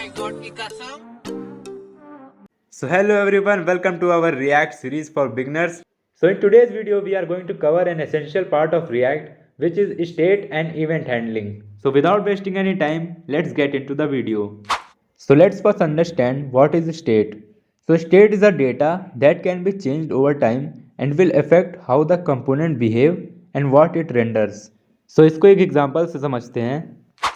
my God की कसम। So hello everyone, welcome to our React series for beginners. So in today's video we are going to cover an essential part of React, which is state and event handling. So without wasting any time, let's get into the video. So let's first understand what is state. So state is a data that can be changed over time and will affect how the component behave and what it renders. So इसको एक example से समझते हैं.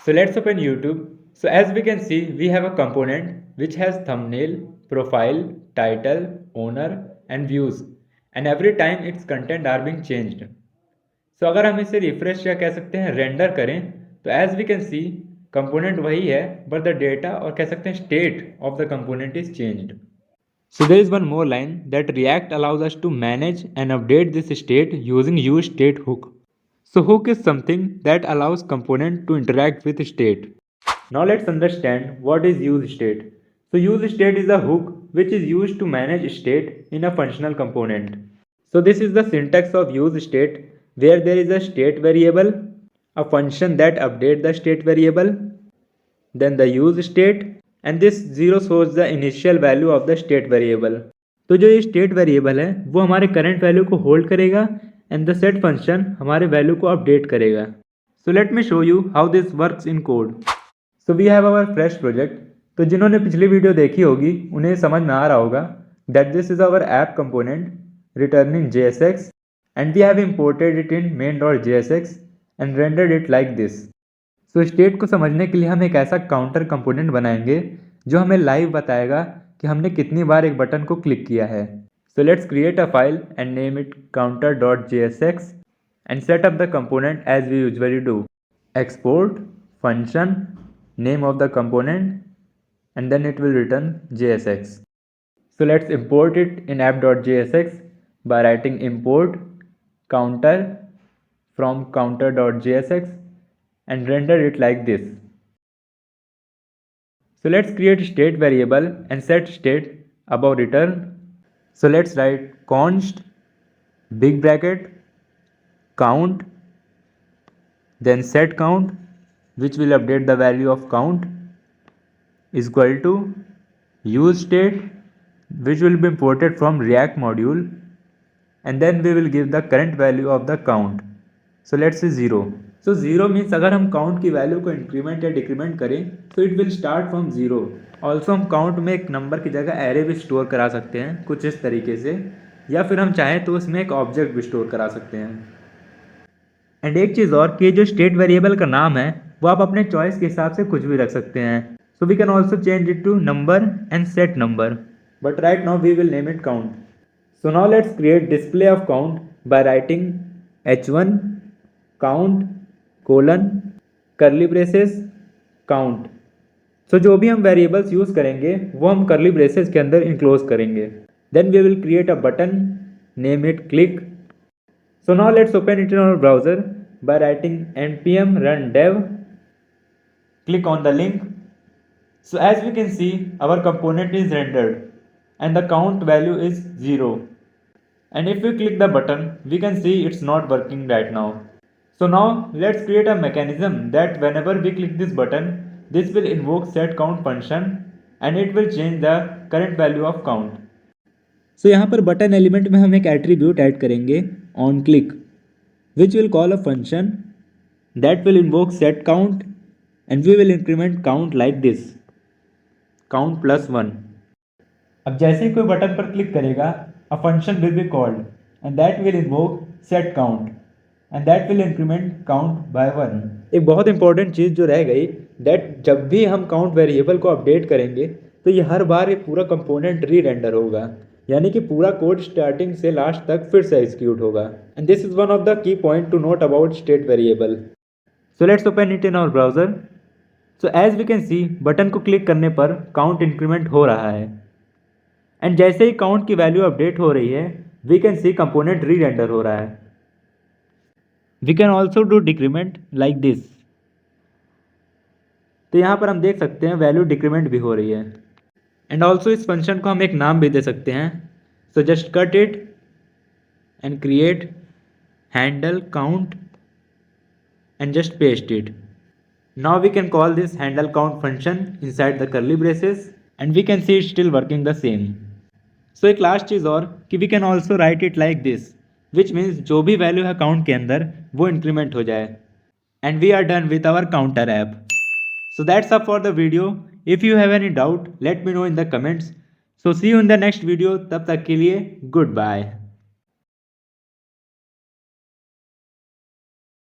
So let's open YouTube. So as we can see, we have a component which has thumbnail, profile, title, owner and views, and every time its content are being changed. So अगर हम इसे refresh या कह सकते हैं render करें तो as we can see component वही है बट द डेटा और कह सकते हैं state of the component is changed. So there is one more line that React allows us to manage and update this state using useState hook. So hook is something that allows component to interact with state. Now let's understand what is useState. So useState is a hook which is used to manage state in a functional component. So this is the syntax of useState, where there is a state variable, a function that updates the state variable, then the use state, and this 0 shows the initial value of the state variable. तो जो ये state variable है वो हमारे current value को hold करेगा and the set function हमारे value को अपडेट करेगा. So let me show you how this works in code. So we have our fresh project. तो जिन्होंने पिछली वीडियो देखी होगी उन्हें समझ में आ रहा होगा that this is our app component returning JSX and we have imported it in main.jsx and rendered it like this. So state को समझने के लिए हम एक ऐसा काउंटर कंपोनेंट बनाएंगे जो हमें लाइव बताएगा कि हमने कितनी बार एक बटन को क्लिक किया है. So let's create a file and name it counter.jsx and set up the component as we usually do. Export function name of the component and then it will return JSX. So let's import it in app.jsx by writing import counter from counter.jsx and render it like this. So let's create state variable and set state above return. So let's write const big bracket count, then set count, which will update the value of count, is equal to use state, which will be imported from React module, and then we will give the current value of the count. So let's say 0. So 0 means अगर हम count की value को increment या decrement करें तो it will start from 0. Also हम count में एक नंबर की जगह एरे भी स्टोर करा सकते हैं कुछ इस तरीके से, या फिर हम चाहें तो उसमें एक ऑब्जेक्ट भी स्टोर करा सकते हैं. एंड एक चीज़ और कि जो स्टेट वेरिएबल का नाम है वो आप अपने चॉइस के हिसाब से कुछ भी रख सकते हैं. So we can also change it to number and set number, but right now we will name it count. So now let's create display of count by writing h1 count colon curly braces count. So जो भी हम variables use करेंगे वो हम curly braces के अंदर enclose करेंगे. Then we will create a button, name it click. So now let's open it in our browser by writing npm run dev. Click on the link. So as we can see our component is rendered and the count value is 0. And if we click the button, we can see it's not working right now. So now let's create a mechanism that whenever we click this button, this will invoke setCount function and it will change the current value of count. So यहाँ पर button element में हम एक attribute add करेंगे on click, which will call a function that will invoke setCount and we will increment count like this, count plus 1. अब जैसे ही कोई button पर क्लिक करेगा a function will be called and that will invoke set count and that will increment count by 1. एक बहुत important चीज़ जो रह गई दैट जब भी हम काउंट वेरिएबल को अपडेट करेंगे तो ये हर बार ये पूरा कंपोनेंट री रेंडर होगा, यानी कि पूरा कोड स्टार्टिंग से लास्ट तक फिर से एग्जीक्यूट होगा. And this is one of the key point to note about state variable. So let's open it in our browser. So as we can see button को क्लिक करने पर count increment हो रहा है एंड जैसे ही count की value update हो रही है we can see component rerender हो रहा है. We can also do decrement like this. तो यहाँ पर हम देख सकते हैं वैल्यू डिक्रीमेंट भी हो रही है. एंड ऑल्सो इस फंक्शन को हम एक नाम भी दे सकते हैं. So just cut it and create handle count and just paste it. Now we can call this handle count function inside the curly braces and we can see it's still working the same. So एक last चीज़ और कि we can also write it like this, which means जो भी value है count के अंदर वो increment हो जाए. And we are done with our counter app. So that's up for the video. If you have any doubt, let me know in the comments. So see you in the next video. तब तक के लिए goodbye.